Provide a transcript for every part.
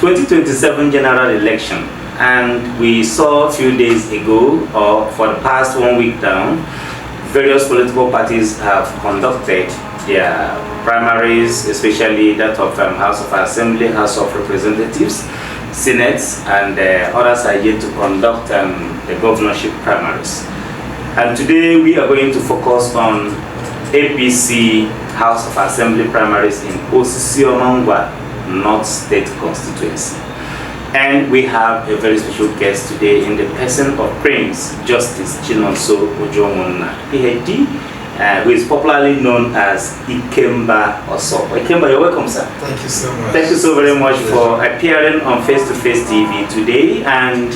2027 general election, and we saw a few days ago, or for the past 1 week now, various political parties have conducted their primaries, especially that of House of Assembly, House of Representatives, Senate, and others are yet to conduct the governorship primaries. And today we are going to focus on APC House of Assembly primaries in Osisioma Ngwa North State Constituency. And we have a very special guest today in the person of Prince Justice Chinonso Ojomonna, PhD, who is popularly known as Ikemba Osokwa. Ikemba, you're welcome, sir. Thank you so much. Thank you so very much for appearing on FaceToFace TV today. And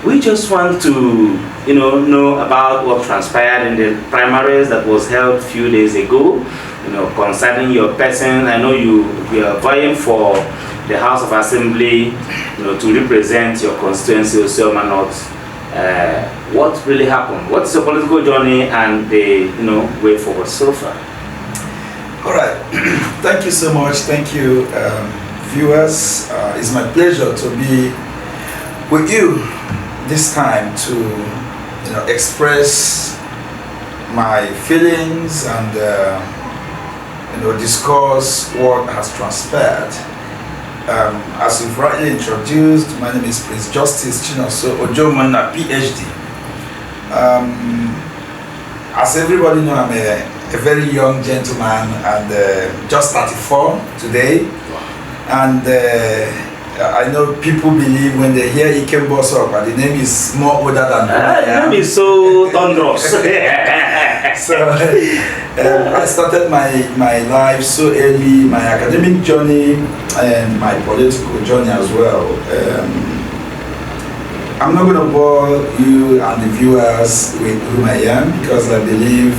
we just want to, know about what transpired in the primaries that was held a few days ago. Concerning your person, I know you are vying for the House of Assembly, to represent your constituency, Osisioma North. What really happened? What's your political journey and the way forward so far? All right. Thank you so much. Thank you, viewers. It's my pleasure to be with you this time to express my feelings and discuss what has transpired. As you've rightly introduced, my name is Prince Justice Chinonso Ojomonna, PhD. As everybody knows, I'm a very young gentleman and just 34 today. And I know people believe when they hear Ikemba Osokwa, the name is more older than the name is so thunderous. So I started my life so early, my academic journey and my political journey as well. I'm not going to bore you and the viewers with whom I am because I believe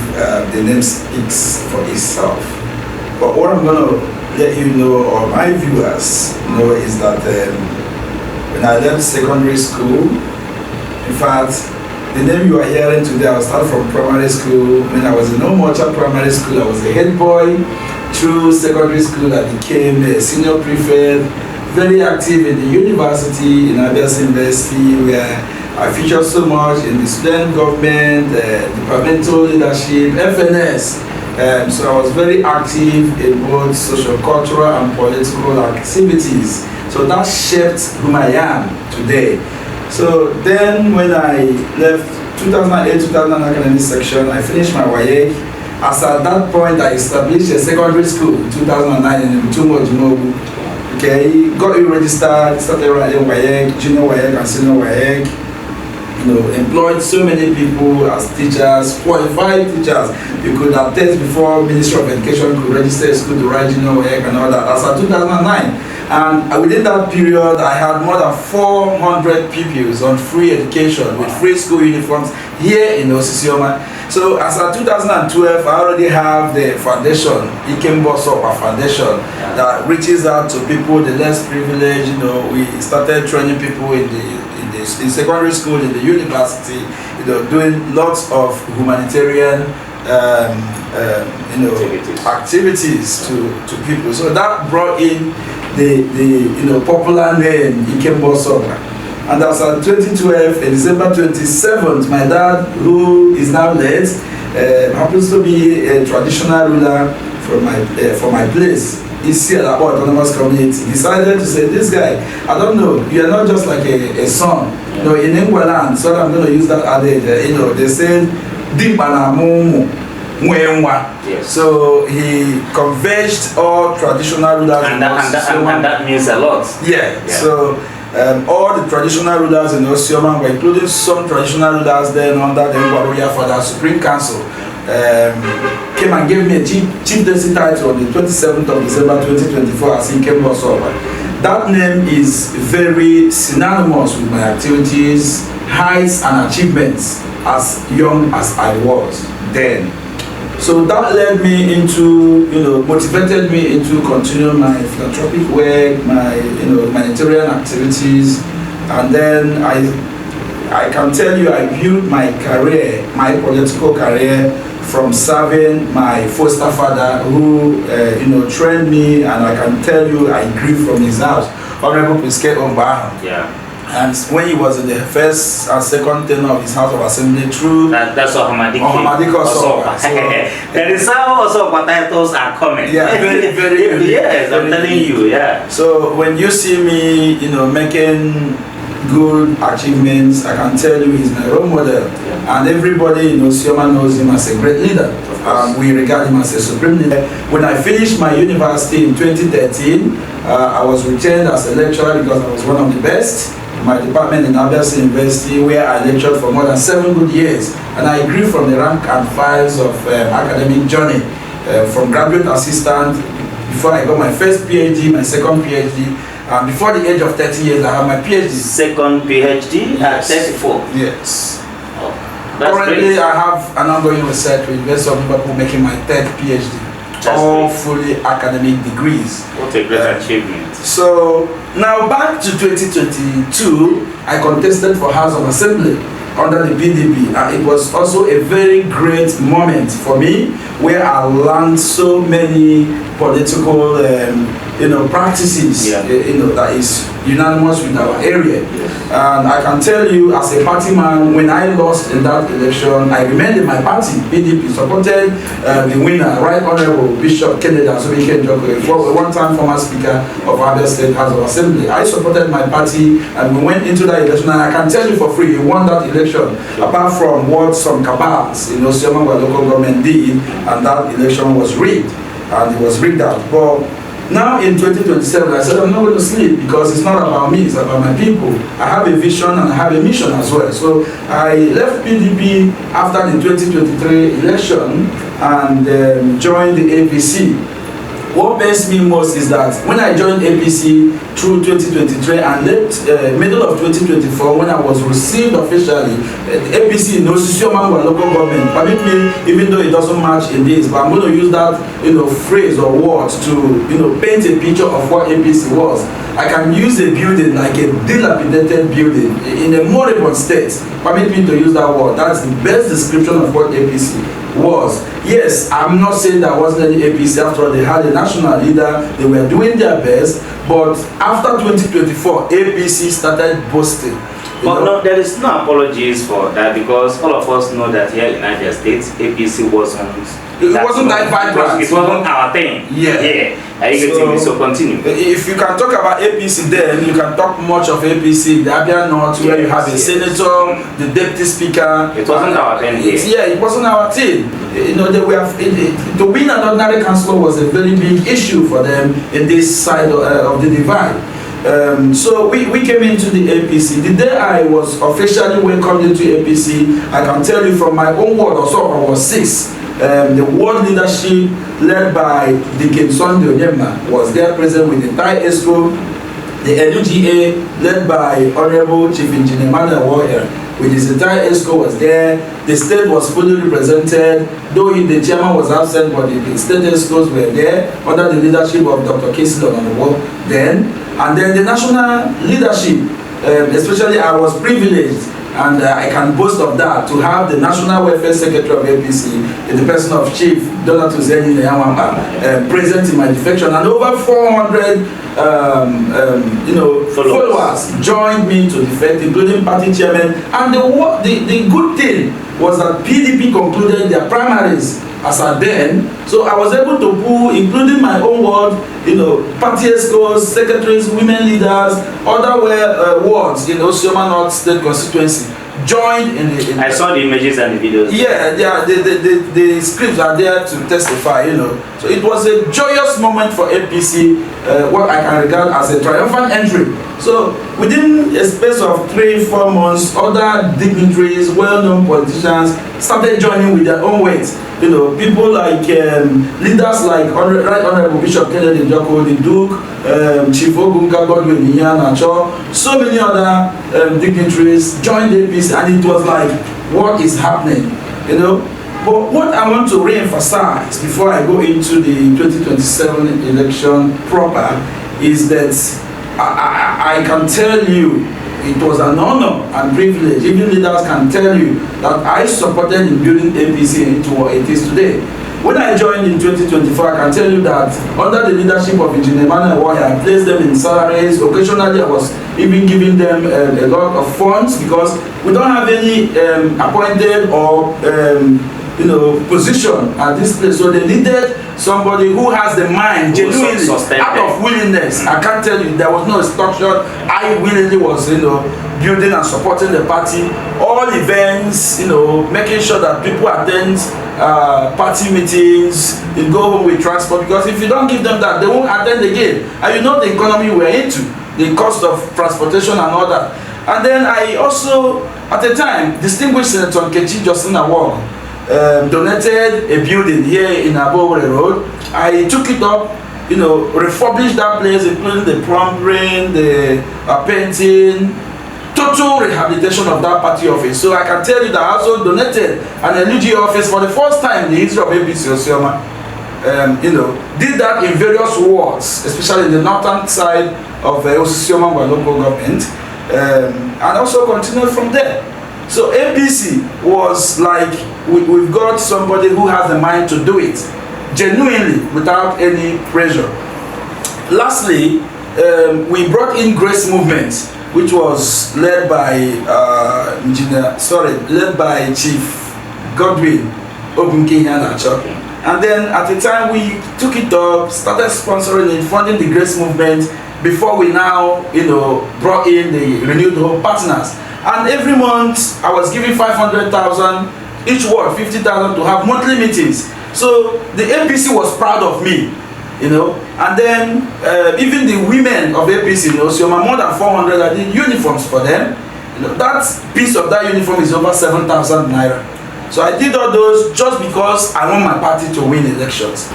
the name speaks for itself. But what I'm going to let you know, or my viewers know, is that when I left secondary school, in fact, the name you are hearing today, I started from primary school. When I was in Omocha Primary School, I was a head boy. Through secondary school, I became a senior prefect, very active in the university, in Abia State University, where I featured so much in the student government, departmental leadership, FNS. So I was very active in both social, cultural, and political activities. So that shaped who I am today. So then when I left 2008-2009 academic section, I finished my YA. As at that point, I established a secondary school in 2009 in Tumo. Okay, got registered, started writing YA, junior YA and senior YA. Employed so many people as teachers, qualified teachers. You could attest before Ministry of Education could register a school to write junior YA and all that. As at 2009. And within that period, I had more than 400 pupils on free education with free school uniforms here in Osisioma. So as of 2012, I already have the foundation, Ikemba Osokwa Foundation, that reaches out to people, the less privileged. We started training people in secondary school, in the university, doing lots of humanitarian activities to people. So that brought in the popular name Ikemba Osokwa. And as of 2012, December 27th, my dad, who is now late, happens to be a traditional ruler from my place, Isiala Autonomous Community, decided to say, this guy, I don't know, you are not just like a son. In Ngwa land, so I'm going to use that adage. They say, Yes. So he converged all traditional rulers and that means a lot. Yeah. So all the traditional rulers in Osisioma Ngwa, including some traditional rulers then under the Ngwa for the Supreme Council, came and gave me a chieftaincy title on the 27th of December 2024 as Ikemba Osokwa. That name is very synonymous with my activities, heights and achievements as young as I was then. So that led me into, motivated me into continuing my philanthropic work, my, humanitarian activities, and then I can tell you I built my career, my political career, from serving my foster father who, trained me, and I can tell you I grew from his house. Honorable Priske Ngwa. Yeah. And when he was in the first and second tenure of his House of Assembly through that's Ohamadike Osokwa. So, there is some Osokwa titles are coming. Yeah, very yes, I'm telling you, yeah. So when you see me, making good achievements, I can tell you he's my role model. Yeah. And everybody in Osisioma knows him as a great leader. We regard him as a supreme leader. When I finished my university in 2013, I was retained as a lecturer because I was one of the best. My department in Abia State University, where I lectured for more than 7 good years, and I grew from the rank and files of academic journey, from graduate assistant before I got my first PhD, my second PhD, and before the age of 30 years, I have my PhD. Second PhD at 34. Yes. Oh, currently, great. I have an ongoing research with University of Liverpool, making my third PhD. That's all great. fully academic degrees. What a great achievement. So now back to 2022, I contested for House of Assembly under the PDP, and it was also a very great moment for me where I learned so many political practices that is unanimous with our area. And I can tell you, as a party man, when I lost in that election, I remained in my party. PDP supported the winner, Right Honorable Bishop Kennedy Asubike, one-time former Speaker of Abia State House of Assembly. I supported my party, and we went into that election, and I can tell you for free, he won that election, apart from what some cabals in Osisioma Ngwa local government did, and that election was rigged, and it was rigged out. But now in 2027, I said I'm not going to sleep because it's not about me, it's about my people. I have a vision and I have a mission as well. So I left PDP after the 2023 election and joined the APC. What pains me most is that when I joined APC through 2023 and left middle of 2024, when I was received officially, APC in Osisioma Ngwa local government, permit me, even though it doesn't match in this, but I'm going to use that phrase or words to paint a picture of what APC was. I can use a building like a dilapidated building in a moribund state. Permit me to use that word. That's the best description of what APC was. Yes, I'm not saying there wasn't any APC. After all, they had a national leader, they were doing their best, but after 2024, APC started boasting. But no, there is no apologies for that, because all of us know that here in Abia State, APC wasn't that vibrant. It wasn't our thing. Yeah. Are you getting me? So continue. If you can talk about APC, then you can talk much of APC, the Abia North, where you have a senator, the deputy speaker. It wasn't our thing here. It wasn't our thing. To win an ordinary councillor was a very big issue for them in this side of the divide. So we came into the APC. The day I was officially welcomed into APC, I can tell you from my own word, Osokwa was 6. The world leadership led by Deacon Sunday Onyema was there present with the entire ESCO. The LUGA led by Honorable Chief Engineer Emmanuel Warrior with his entire ESCO was there. The state was fully represented, though the chairman was absent, but the state ESCOs were there under the leadership of Dr. Casey Onowo then. And then the national leadership, especially I was privileged, and I can boast of that, to have the National Welfare Secretary of APC in the person of Chief Donato Zeni Neyamamba present in my defection, and over 400 followers joined me to defect, including party chairman. And the good thing was that PDP concluded their primaries as at then, so I was able to pull, including my own ward, party ESCOs, secretaries, women leaders, other wards in Osisioma North State Constituency joined in the. I saw the images and the videos. Yeah, the scripts are there to testify, So it was a joyous moment for APC, what I can regard as a triumphant entry. So within a space of 3-4 months, other dignitaries, well-known politicians started joining with their own weight. People like leaders like Right Honorable Bishop Kennedy Njoko, the Duke, Chief Ogunka Godwin Iyanacho, so many other dignitaries joined the APC, and it was like, what is happening? But what I want to re-emphasize before I go into the 2027 election proper is that I can tell you it was an honor and privilege. Even leaders can tell you that I supported in building APC into what it is today. When I joined in 2024, I can tell you that under the leadership of Engineer Emmanuel, I placed them in salaries. Occasionally, I was even giving them a lot of funds because we don't have any appointed or position at this place. So they needed somebody who has the mind genuinely, out of willingness. I can't tell you, there was no instruction. I willingly was, building and supporting the party. All events, making sure that people attend party meetings, you go home with transport, because if you don't give them that, they won't attend again. And the economy we're into, the cost of transportation and all that. And then I also, at the time, distinguished Senator Nkechi Justin Award, donated a building here in Abia Road. I took it up, refurbished that place, including the plumbing, the painting, total rehabilitation of that party office. So I can tell you that I also donated an LUG office for the first time in the history of APC Osisioma. Did that in various wards, especially in the northern side of the Osisioma Ngwa local government, and also continued from there. So APC was like, we've got somebody who has the mind to do it, genuinely, without any pressure. Lastly, we brought in Grace Movement, which was led by Chief Godwin Obunke. And then at the time we took it up, started sponsoring it, funding the Grace Movement, before we now, brought in the Renewed Hope partners. And every month I was giving 500,000, each ward 50,000 to have monthly meetings. So the APC was proud of me, And then even the women of APC, more than 400, I did uniforms for them. That piece of that uniform is over 7,000 naira. So I did all those just because I want my party to win elections.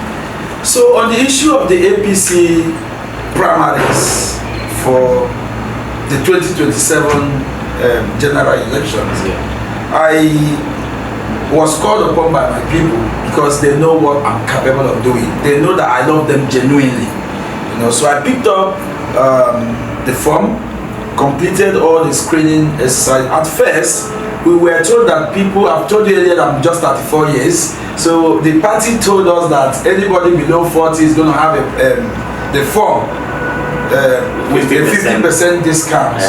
So on the issue of the APC primaries for the 2027 general elections, I was called upon by my people because they know what I'm capable of doing. They know that I love them genuinely. So I picked up the form, completed all the screening exercise. At first, we were told that I've told you earlier that I'm just 34 years. So the party told us that anybody below 40 is going to have the form with a 50% discount.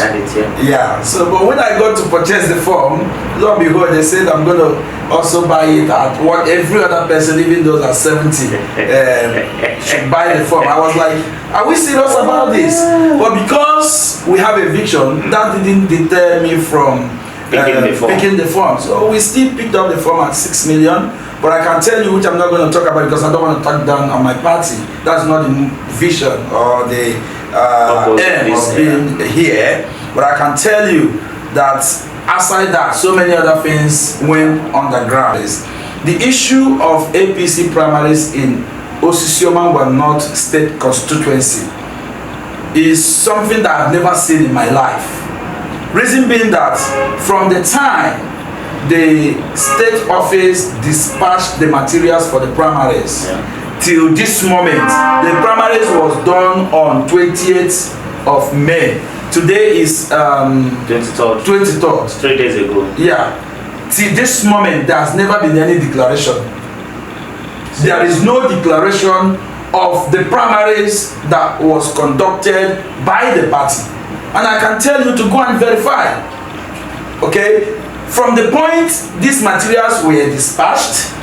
Yeah. So, but when I got to purchase the form, lo and behold, they said I'm going to also buy it at what every other person, even those at 70, should buy the form. I was like, are we serious about this? But because we have a vision, that didn't deter me from picking the form. So we still picked up the form at 6 million. But I can tell you, which I'm not going to talk about because I don't want to talk down on my party. That's not the vision or the aim of being here. But I can tell you that aside that, so many other things went underground. The issue of APC primaries in Osisioma Ngwa North State Constituency is something that I've never seen in my life. Reason being that from the time the state office dispatched the materials for the primaries till this moment, the primaries was done on 20th of May. Today is 23rd. 3 days ago. Yeah. Till this moment, there has never been any declaration. There is no declaration of the primaries that was conducted by the party. And I can tell you to go and verify. Okay? From the point these materials were dispatched,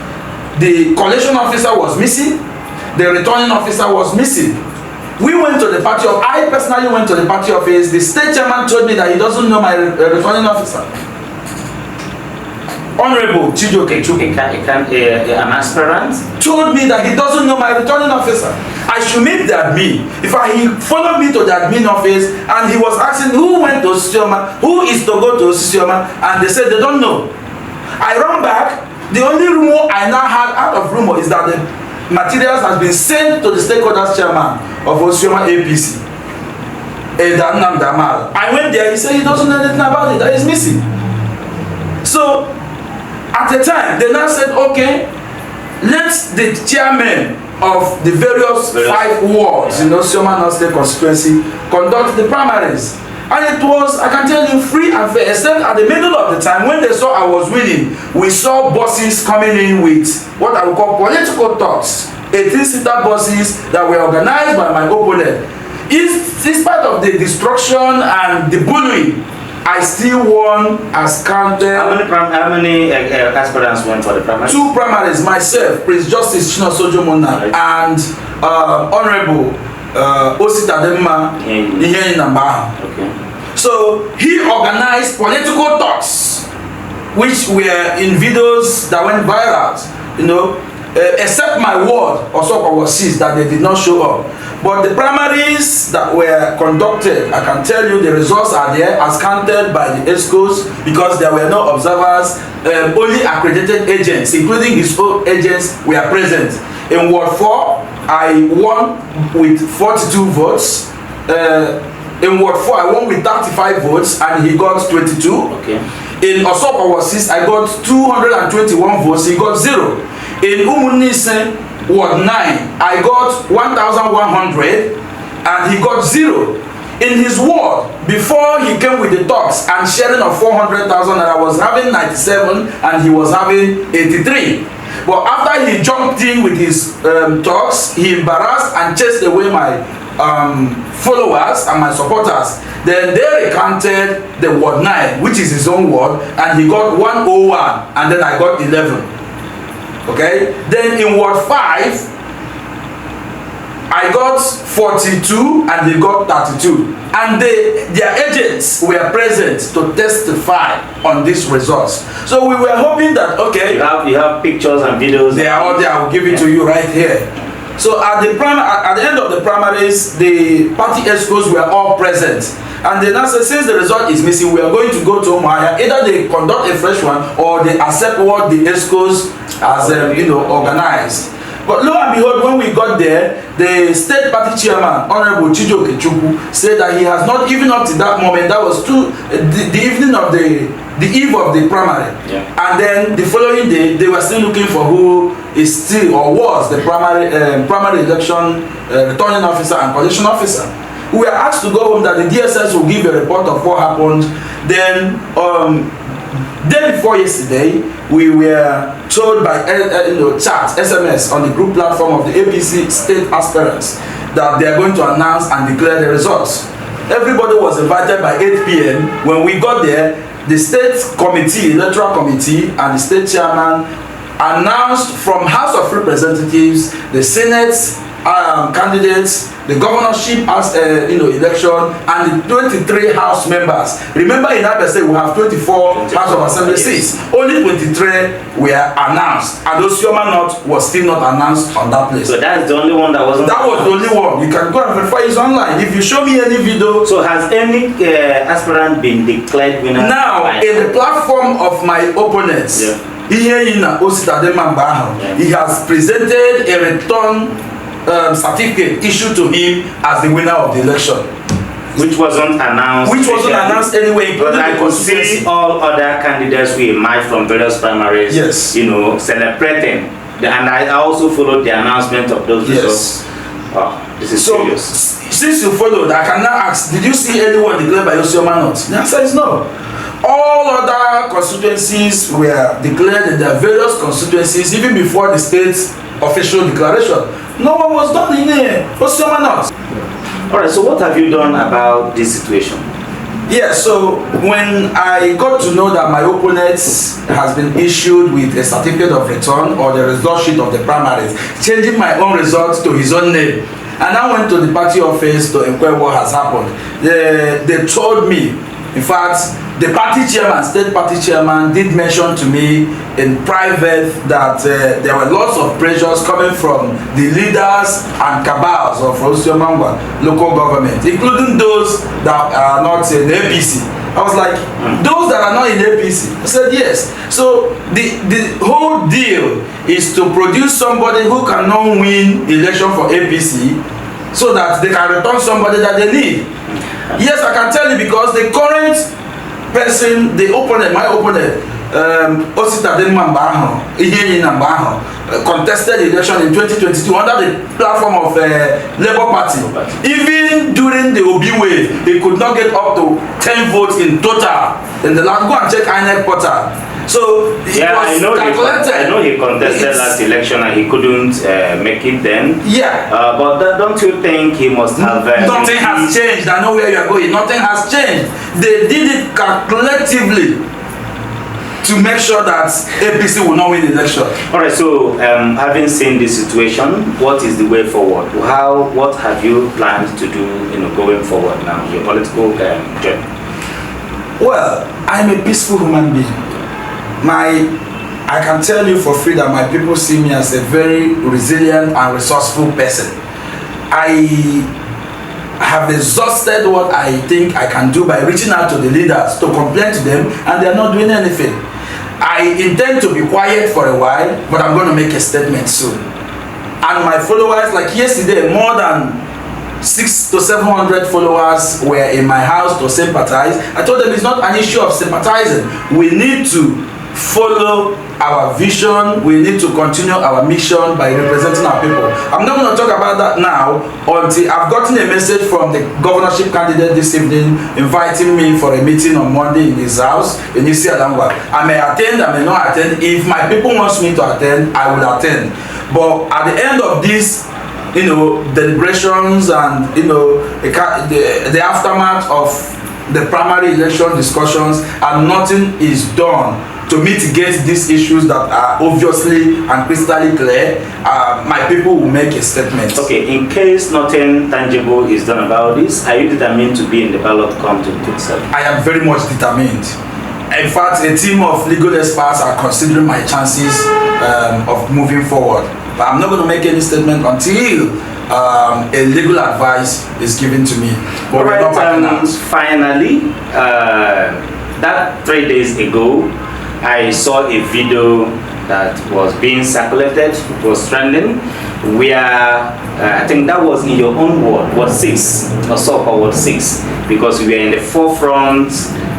the collection officer was missing, the returning officer was missing. We went to the party office. I personally went to the party office. The state chairman told me that he doesn't know my returning officer. Honorable Chijoke Chuku, an aspirant, told me that he doesn't know my returning officer. I should meet the admin. He followed me to the admin office and he was asking who went to Osisioma, who is to go to Osisioma, and they said they don't know. I ran back. The only rumor I now had out of rumor is that the materials has been sent to the stakeholders chairman of Osisioma APC. I went there, he said he doesn't know anything about it, that is missing. So at the time, they now said, okay, let the chairman of the various 5 wards in Osisioma North State Constituency conduct the primaries. And it was, I can tell you, free and fair, except at the middle of the time when they saw I was winning, we saw buses coming in with what I would call political talks, 18-seater buses that were organized by my opponent. In spite of the destruction and the bullying, I still won as counted. How many aspirants went for the primaries? 2 primaries, myself, Prince Justice Osisioma Ngwa, and Honorable Osisioma Ngwa. Okay. So he organized political talks, which were in videos that went viral, you know, except my ward, Osokwa was seized, that they did not show up. But the primaries that were conducted, I can tell you the results are there as counted by the ESCOs, because there were no observers, only accredited agents, including his own agents, were present. In Ward 4, I won with 42 votes. In Ward 4, I won with 35 votes and he got 22. Okay. In Osokwa was 6, I got 221 votes, he got 0. In Umunise, Ward 9, I got 1,100 and he got 0. In his ward, before he came with the talks and sharing of 400,000, I was having 97 and he was having 83. But after he jumped in with his talks, he embarrassed and chased away my followers and my supporters. Then they recounted the Ward 9, which is his own ward, and he got 101 and then I got 11. Okay, then in Ward 5, I got 42 and they got 32. And their agents were present to testify on these results. So we were hoping that, okay, you have pictures and videos. They are all there. I will give it to you right here. So at the end of the primaries, the party ESCOs were all present. And then I said, since the result is missing, we are going to go to Umuahia. Either they conduct a fresh one or they accept what the ESCOs has organized. But lo and behold, when we got there, the state party chairman, Honorable Chijoke Chukwu, said that he has not, even up to that moment, that was the evening of the eve of the primary. Yeah. And then the following day, they were still looking for who is still or was the primary election returning officer and collection officer. We were asked to go home that the DSS will give a report of what happened. Then, day before yesterday, we were told by chat, SMS on the group platform of the APC state aspirants that they are going to announce and declare the results. Everybody was invited by 8 p.m. When we got there, the state committee, electoral committee, and the state chairman announced from House of Representatives, the Senate candidates, the governorship election, and the 23 House members. Remember, in Abia State we have 24 House of Assembly seats. Only 23 were announced, and Osisioma North was still not announced on that place. So that's the only one that wasn't. That was the only one. You can go and verify it online. If you show me any video. So has any aspirant been declared winner? Now, in the platform of my opponents, he has presented a return certificate issued to him as the winner of the election, which wasn't announced. Which wasn't announced anyway. But I could see all other candidates who emerged from various primaries. Yes. Celebrating, and I also followed the announcement of those results. Oh, this is serious. Since you followed, I can now ask: did you see anyone declared by Osisioma North? The answer is no. All other constituencies were declared in their various constituencies even before the state's official declaration. No one was done in Osisioma North. All right. So what have you done about this situation? Yeah. So when I got to know that my opponent has been issued with a certificate of return or the result sheet of the primaries, changing my own results to his own name, and I went to the party office to inquire what has happened. They told me, in fact, the party chairman, state party chairman, did mention to me in private that there were lots of pressures coming from the leaders and cabals of Osisioma Ngwa local government, including those that are not in APC. I was like, those that are not in APC? I said, yes. So the whole deal is to produce somebody who cannot win election for APC so that they can return somebody that they need. Yes, I can tell you, because the current person, the opponent, my opponent, Osita Denma Mbaho, Ihenyi Nambaho, contested election in 2022 under the platform of Labour Party. Even during the Obi wave, they could not get up to 10 votes in total. In the last, go and check INEC portal. So yeah, I know he contested last election and he couldn't make it then. Yeah. But don't you think he must have? Nothing has changed. I know where you are going. Nothing has changed. They did it calculatively to make sure that APC will not win the election. All right. So having seen this situation, what is the way forward? What have you planned to do? Going forward now, your political journey. Well, I'm a peaceful human being. I can tell you for free that my people see me as a very resilient and resourceful person. I have exhausted what I think I can do by reaching out to the leaders to complain to them, and they are not doing anything. I intend to be quiet for a while, but I'm going to make a statement soon. And my followers, like yesterday, more than 600 to 700 followers were in my house to sympathize. I told them it's not an issue of sympathizing. We need to follow our vision. We need to continue our mission by representing our people. I'm not going to talk about that now until I've gotten a message from the governorship candidate this evening inviting me for a meeting on Monday in his house in Osisioma Ngwa. I may attend, I may not attend. If my people want me to attend, I will attend. But at the end of this deliberations and the aftermath of the primary election discussions, and nothing is done to mitigate these issues that are obviously and crystal clear, my people will make a statement. Okay, in case nothing tangible is done about this, are you determined to be in the ballot come to 2027? I am very much determined. In fact, a team of legal experts are considering my chances of moving forward. But I'm not going to make any statement until a legal advice is given to me. But right, finally, that 3 days ago, I saw a video that was being circulated, it was trending, where I think that was in your own ward, Ward 6, Osokwa Ward 6, because we were in the forefront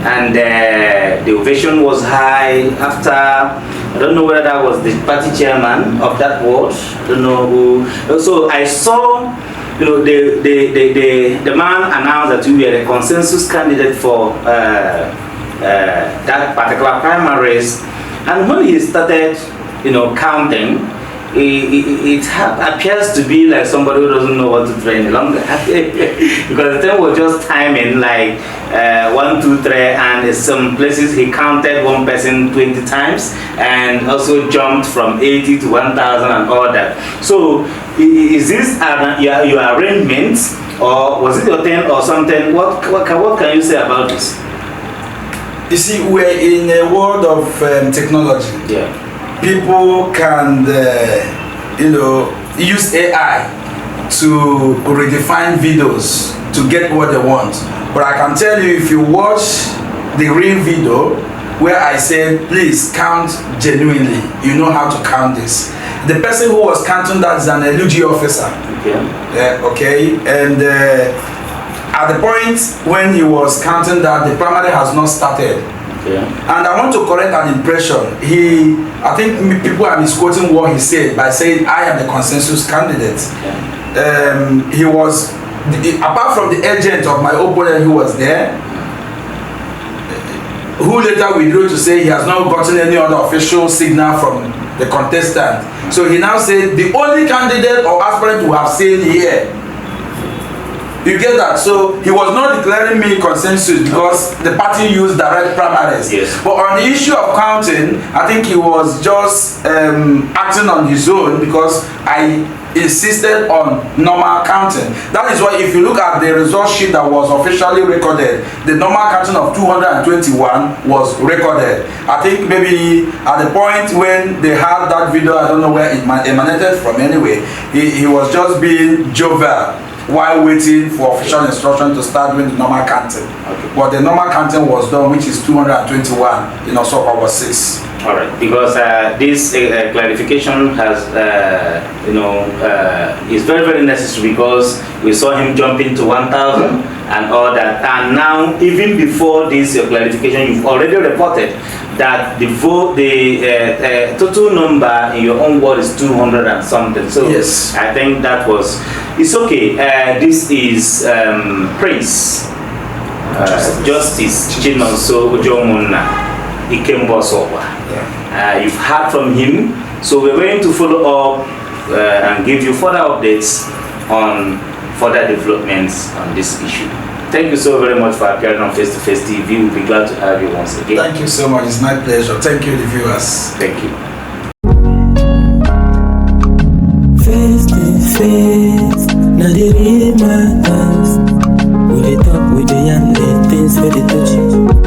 and the ovation was high after, I don't know whether that was the party chairman of that ward, I don't know who. So I saw, the man announced that we were the consensus candidate for that particular primaries, and when he started, counting, it appears to be like somebody who doesn't know what to do any longer. Because the time was just timing like 1, 2, 3, and in some places he counted one person 20 times and also jumped from 80 to 1,000 and all that. So is this your arrangement, or was it your turn or something? What can you say about this? You see, we're in a world of technology. Yeah. People can, use AI to redefine videos to get what they want. But I can tell you, if you watch the real video where I said, please count genuinely, you know how to count this. The person who was counting that is an LUG officer. Okay. Okay. And at the point when he was counting that, the primary has not started. Yeah. And I want to correct an impression. I think people are misquoting what he said by saying I am the consensus candidate. Yeah. He was, apart from the agent of my opponent who was there, who later withdrew to say he has not gotten any other official signal from the contestant. So he now said the only candidate or aspirant who have seen here. You get that? So he was not declaring me consensus because the party used direct primaries. Yes. But on the issue of counting, I think he was just acting on his own because I insisted on normal counting. That is why if you look at the result sheet that was officially recorded, the normal counting of 221 was recorded. I think maybe at the point when they had that video, I don't know where it emanated from anyway, he was just being jovial while waiting for official instruction to start doing the normal counting. Okay. But the normal counting was done, which is 221 in Osokwa Ward 6. All right, because this clarification has, is very, very necessary, because we saw him jump into 1,000 and all that. And now, even before this clarification, you've already reported that the total number in your own ward is 200 and something. So yes, I think it's okay. This is Prince Justice Chinonso Ujomuna Ikemba Osokwa. You've heard from him, so we're going to follow up and give you further updates on further developments on this issue. Thank you so very much for appearing on FaceToFace TV. We'll be glad to have you once again. Thank you so much. It's my pleasure. Thank you, the viewers. Thank you. Face to face, now they read my eyes. We talk with the young things for the touch.